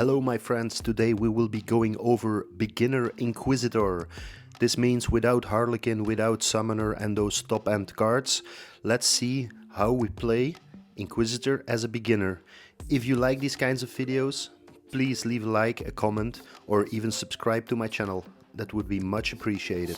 Hello my friends, today we will be going over Beginner Inquisitor. This means without Harlequin, without Summoner and those top-end cards. Let's see how we play Inquisitor as a beginner. If you like these kinds of videos, please leave a like, a comment or even subscribe to my channel. That would be much appreciated.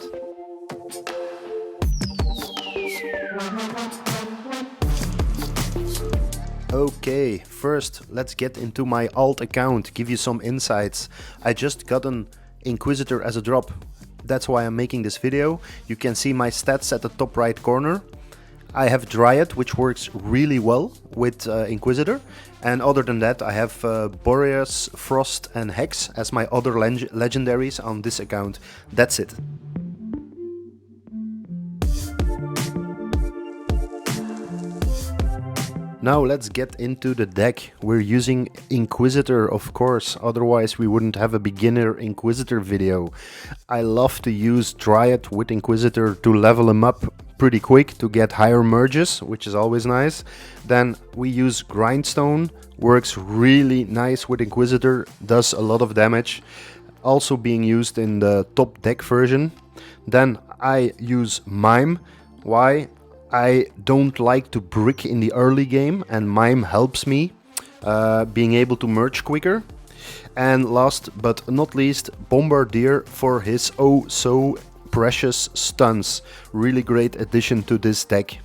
Okay, first let's get into my alt account, give you some insights. I just got an Inquisitor as a drop. That's why I'm making this video. You can see my stats at the top right corner. I have Dryad, which works really well with Inquisitor. And other than that, I have Boreas, Frost and Hex as my other legendaries on this account. That's it. Now let's get into the deck. We're using Inquisitor, of course, otherwise we wouldn't have a beginner Inquisitor video. I love to use Dryad with Inquisitor to level him up pretty quick to get higher merges, which is always nice. Then we use Grindstone, works really nice with Inquisitor, does a lot of damage. Also being used in the top deck version. Then I use Mime. Why? I don't like to brick in the early game and Mime helps me being able to merge quicker. And last but not least, Bombardier for his oh so precious stuns. Really great addition to this deck.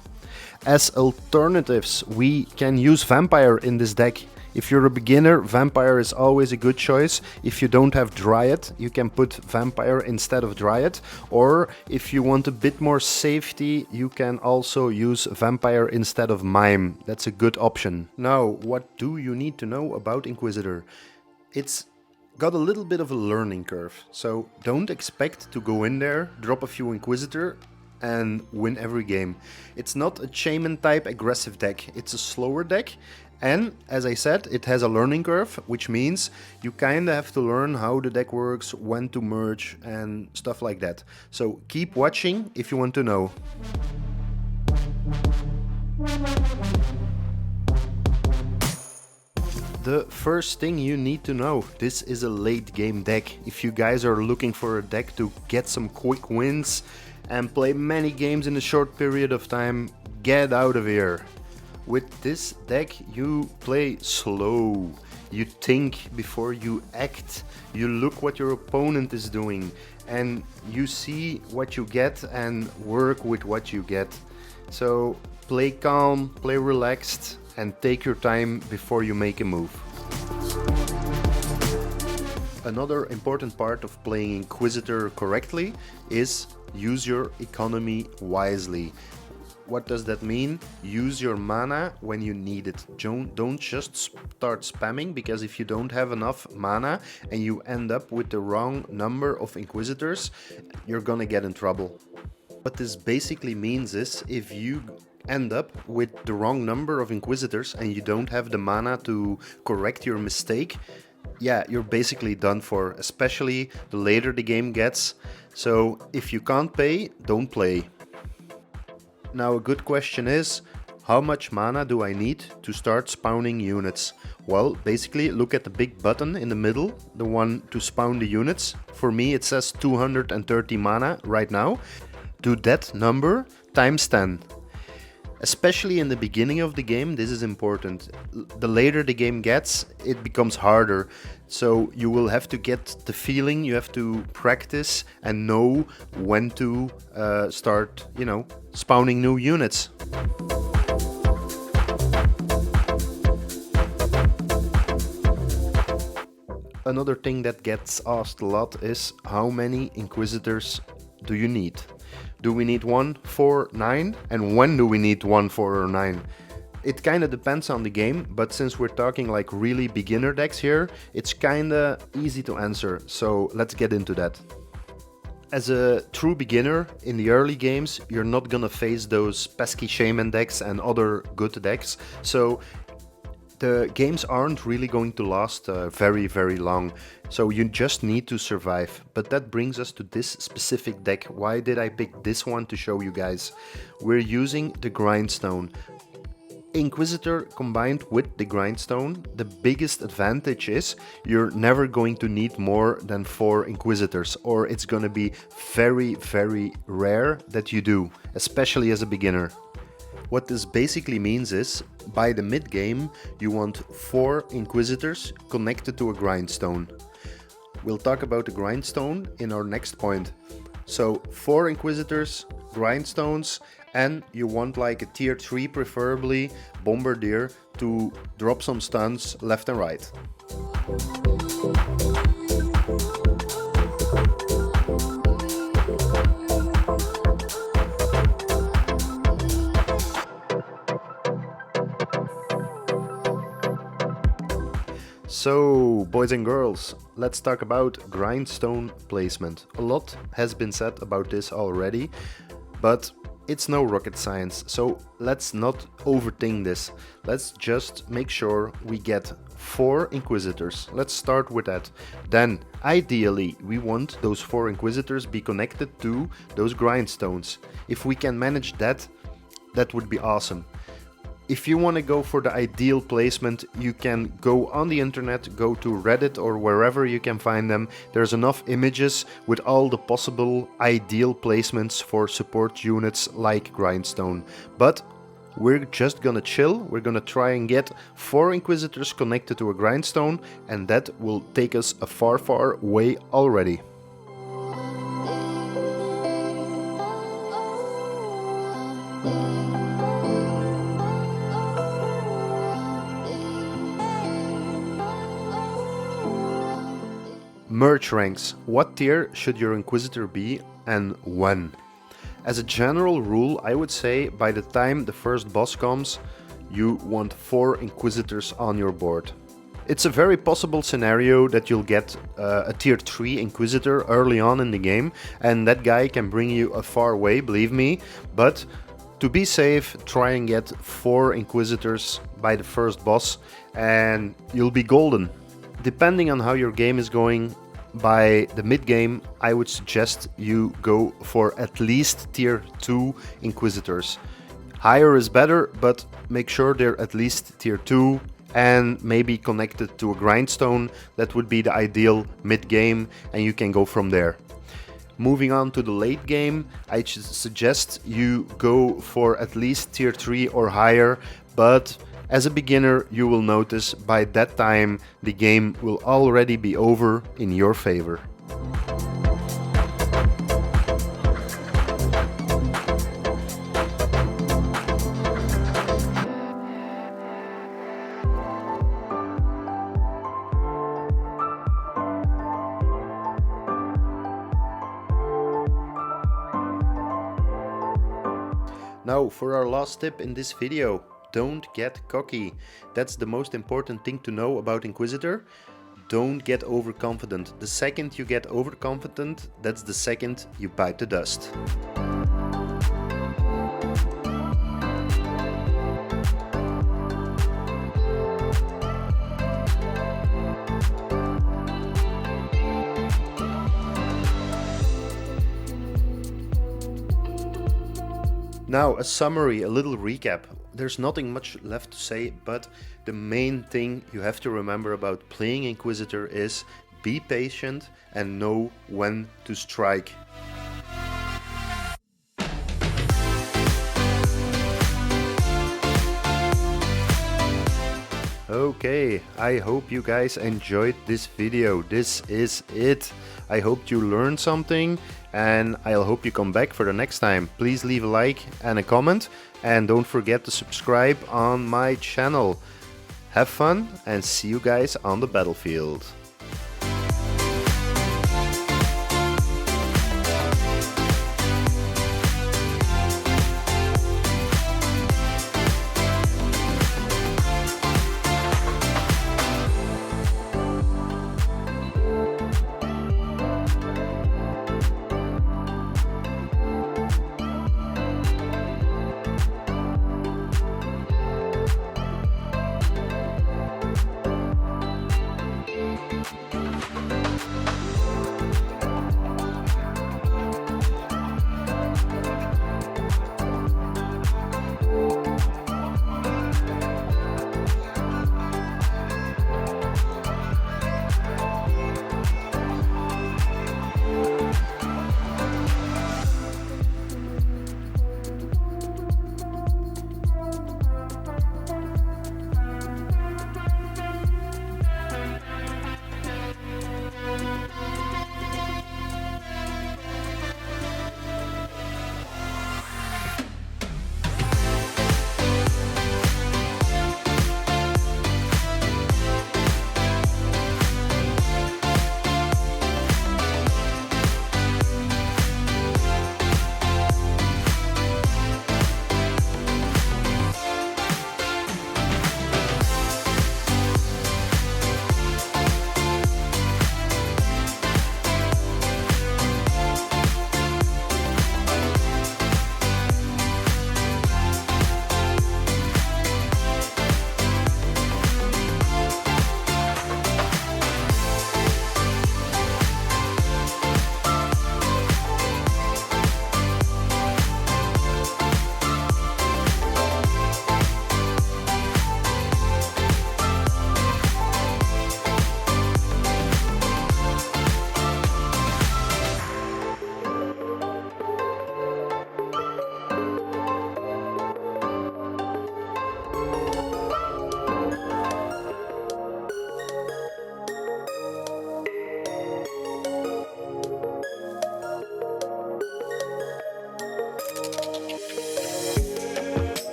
As alternatives, we can use Vampire in this deck. If you're a beginner, Vampire is always a good choice. If you don't have Dryad, you can put Vampire instead of Dryad. Or if you want a bit more safety, you can also use Vampire instead of Mime. That's a good option. Now, what do you need to know about Inquisitor? It's got a little bit of a learning curve. So don't expect to go in there, drop a few Inquisitor and win every game. It's not a Shaman type aggressive deck. It's a slower deck. And as I said, it has a learning curve, which means you kinda have to learn how the deck works, when to merge and stuff like that. So keep watching if you want to know. The first thing you need to know, this is a late game deck. If you guys are looking for a deck to get some quick wins and play many games in a short period of time, get out of here. With this deck you play slow, you think before you act, you look what your opponent is doing and you see what you get and work with what you get. So play calm, play relaxed and take your time before you make a move. Another important part of playing Inquisitor correctly is use your economy wisely. What does that mean? Use your mana when you need it. Don't just start spamming, because if you don't have enough mana and you end up with the wrong number of Inquisitors, you're gonna get in trouble. What this basically means is if you end up with the wrong number of Inquisitors and you don't have the mana to correct your mistake, yeah, you're basically done for, especially the later the game gets. So if you can't pay, don't play. Now a good question is, how much mana do I need to start spawning units? Well, basically look at the big button in the middle, the one to spawn the units. For me it says 230 mana right now. Do that number times 10. Especially in the beginning of the game, this is important. The later the game gets, it becomes harder. So you will have to get the feeling, you have to practice and know when to start, you know, spawning new units. Another thing that gets asked a lot is how many Inquisitors do you need? Do we need 1, 4, 9? And when do we need 1, 4 or 9? It kinda depends on the game, but since we're talking like really beginner decks here, it's kinda easy to answer, so let's get into that. As a true beginner, in the early games, you're not gonna face those pesky Shaman decks and other good decks, so the games aren't really going to last very long, so you just need to survive. But that brings us to this specific deck. Why did I pick this one to show you guys? We're using the Grindstone. Inquisitor combined with the Grindstone, the biggest advantage is you're never going to need more than 4 Inquisitors, or it's gonna be very, very rare that you do, especially as a beginner. What this basically means is, by the mid-game, you want 4 Inquisitors connected to a Grindstone. We'll talk about the Grindstone in our next point. So 4 Inquisitors, Grindstones, and you want like a tier 3 preferably Bombardier to drop some stuns left and right. So, boys and girls, let's talk about Grindstone placement. A lot has been said about this already, but it's no rocket science, so let's not overthink this. Let's just make sure we get 4 Inquisitors. Let's start with that. Then, ideally, we want those 4 Inquisitors be connected to those Grindstones. If we can manage that, that would be awesome. If you want to go for the ideal placement, you can go on the internet, go to Reddit or wherever you can find them. There's enough images with all the possible ideal placements for support units like Grindstone. But we're just gonna chill, we're gonna try and get 4 Inquisitors connected to a Grindstone, and that will take us a far, far way already. Merge ranks. What tier should your Inquisitor be and when? As a general rule, I would say by the time the first boss comes, you want 4 Inquisitors on your board. It's a very possible scenario that you'll get a tier 3 Inquisitor early on in the game, and that guy can bring you a far way, believe me, but to be safe, try and get 4 Inquisitors by the first boss and you'll be golden. Depending on how your game is going, by the mid-game, I would suggest you go for at least tier 2 Inquisitors. Higher is better, but make sure they're at least tier 2 and maybe connected to a Grindstone. That would be the ideal mid-game, and you can go from there. Moving on to the late game, I suggest you go for at least tier 3 or higher, but as a beginner, you will notice by that time the game will already be over in your favor. Now for our last tip in this video. Don't get cocky. That's the most important thing to know about Inquisitor. Don't get overconfident. The second you get overconfident, that's the second you bite the dust. Now a summary, a little recap. There's nothing much left to say, but the main thing you have to remember about playing Inquisitor is be patient and know when to strike. Okay, I hope you guys enjoyed this video. This is it. I hope you learned something, and I'll hope you come back for the next time. Please leave a like and a comment, and don't forget to subscribe on my channel. Have fun and see you guys on the battlefield.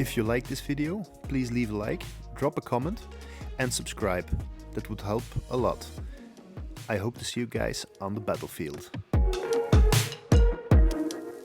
If you like this video, please leave a like, drop a comment and subscribe. That would help a lot. I hope to see you guys on the battlefield.